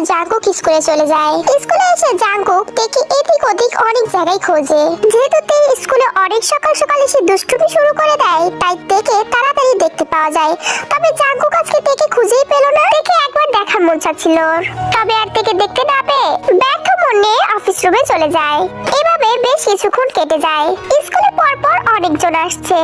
Jungkook স্কুলে চলে যায়। স্কুলে এসে জাঙ্কুক দেখি এদিক ওদিক অনেক জায়গায় খোঁজে। যেহেতু তে স্কুলে অনেক সকাল সকাল এসে দুষ্টুমি শুরু করে দেয়, তাই তেকে তাড়াতাড়ি দেখতে পাওয়া যায়। তবে জাঙ্কুক আজকে তেকে খুঁজেই পেল না। তেকে একবার দেখার মন চাচ্ছিল, তবে আর তেকে দেখতে না পেয়ে ব্যর্থ মনে অফিস রুমে চলে যায়। এভাবে বেশ কিছুক্ষণ কেটে যায়। স্কুলে পরপর অনেকজন আসছে,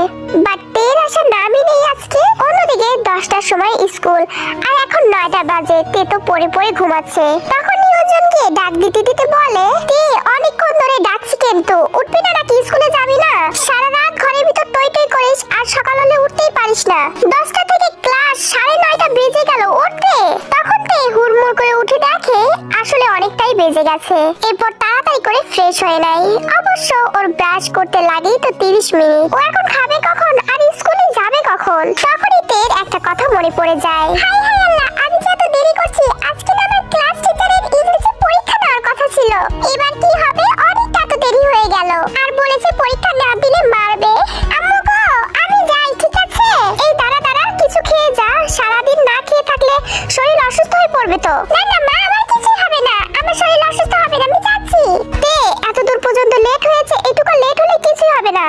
বাট তের আসার নামই নেই আজকে। অন্যদিকে 10টার সময় স্কুল, আর এখন 9টা বাজে। তে তো পড়ে পড়ে ঘুমাচ্ছে। তখন নিয়োজনকে ডাক দিতে দিতে বলে, তে অনেকক্ষণ ধরে ডাকছি, কিন্তু উঠবি না নাকি? স্কুলে যাবি না? সারা রাত ঘরের ভিতর টই টই করিস, আর সকাল হলে উঠতেই পারিস না। 10টা থেকে ক্লাস, 9:30 বেজে গেল, উঠতে। তখন তে হুড়মুড় করে উঠে দেখে আসলে অনেকটাই বেজে গেছে। এরপর তাড়াতাড়ি করে ফ্রেশ হয়ে নেয়। অবশ্য ওর ব্রাশ করতে লাগেই তো 30 মিনিট। ও এখন খাবে কখন আর স্কুলে যাবে কখন? তখনই তের একটা কথা মনে পড়ে যায়। হাই হাই আল্লাহ, আমি যে এত দেরি করছি। আজকে না আমার ক্লাস টিচারের ইংরেজি পরীক্ষা নেওয়ার কথা ছিল। এবার কি হবে? অনেকটা তো দেরি হয়ে গেল, আর বলেছে পরীক্ষা না দিলে মারবে। আম্মু গো, আমি যাই, ঠিক আছে? এই দাঁড়া দাঁড়া, কিছু খেয়ে যা। সারাদিন না খেয়ে থাকলে শরীর অসুস্থ হয়ে পড়বে তো। না না মা, আমার কিছু হবে না, আমার শরীর অসুস্থ হবে না, আমি যাচ্ছি। তে এত দূর পর্যন্ত লেট হয়েছে, এটুকু লেট হলে কিছুই হবে না।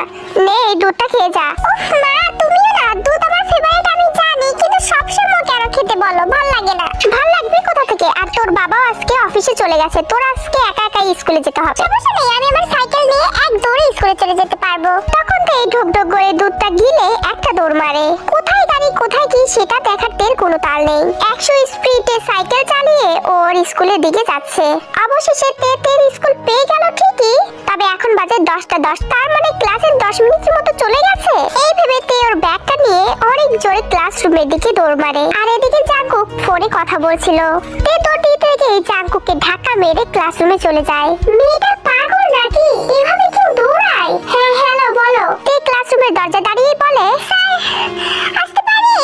নে এই দুধটা খেয়ে যা। উফ মা, তুমিও না। দুধ আমার ফেভারিট আমি জানি, কিন্তু সবসময় কেন খেতে বলো? ভাল লাগে না। ভাল লাগবে কোথা থেকে? আর তোর বাবা আজকে অফিসে চলে গেছে, তোর আজকে একা একাই স্কুলে যেতে হবে। সমস্যা নেই, আমি আমার সাইকেল নিয়ে এক দৌড়ে স্কুলে চলে যেতে পারবো। তখন তো এই ঢুক ঢুক করে দুধটা গিলে একটা দৌড় মারে। কোথায় গাড়ি কোথায় কি সেটা দেখার তের কোনো তাল নেই। 100 স্পিডে সাইকেল চালিয়ে ওর স্কুলের দিকে যাচ্ছে। অবশেষে তের স্কুল পেয়ে গেল ঠিকই, তবে এখন বাজে 10টা 10। তার মানে ক্লাসের 10 মিনিটের মতো চলে গেছে। এই ভেবে তে ওর ব্যাগটা নিয়ে অনেক জোরে ক্লাসরুমের দিকে দৌড় মারে। আর এদিকে জাঙ্কুক ফোনে কথা বলছিল। তে দৌড়তে থেকে জাঙ্কুককে ধাক্কা মেরে ক্লাসরুমে চলে যায়। মেয়েটা পাগল নাকি? এভাবে কেউ দৌড়ায়? হ্যাঁ হ্যালো বলো। তে ক্লাসরুমের দরজা দাঁড়িয়ে বলে, স্যার আসতে পারি?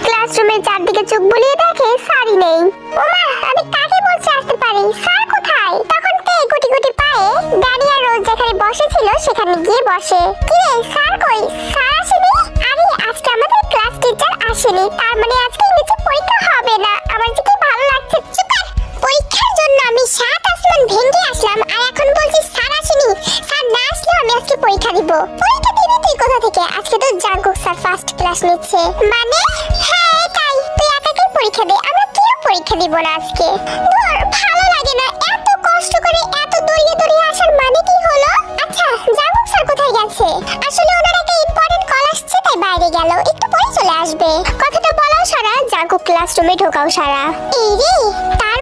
ক্লাসরুমের চারদিকে চোখ বুলিয়ে দেখে স্যারই নেই। ওমা, আমি কাকে বলছি আসতে পারি? স্যার কোথায়? তখন তে গুটি গুটি পায়ে দাঁড়িয়ে রোজ যেখানে বসেছিল সেখানে গিয়ে বসে। কি রে, স্যার কই? স্যার আসেনি? আরে আজকে আমাদের ক্লাস টিচার আসেনি, তার মানে আজকে ইংরেজি পরীক্ষা হবে না। আমার যে কি ভালো লাগছে। চুপ কর। পরীক্ষার জন্য আমি 7 আসমান ভেঙে আসলাম, আর এখন বলছিস স্যার আসেনি? স্যার না আসলে আমি আজকে পরীক্ষা দিব। পরীক্ষা দিবি তুই কোথা থেকে? আজকে তো জাঙ্কুক স্যার ফার্স্ট ক্লাস নিচ্ছে। মানে? হ্যাঁ এটাই। তুই একাই পরীক্ষা দে, আমরা কেউ পরীক্ষা দিব না আজকে। ধর, ভালো লাগে না এত কষ্ট করে এত দৌড়িয়ে দৌড়িয়ে আসার মানে কি হলো? আচ্ছা, জাঙ্কুক স্যার কোথায় গেছে? আসলে ওনার একটা ইম্পর্টেন্ট কল আসছে, তাই বাইরে গেল, একটু পরে চলে আসবে। কথাটা বলাও সারা, জাঙ্কুক ক্লাসরুমে ঢোকাও সারা। এই রে, তার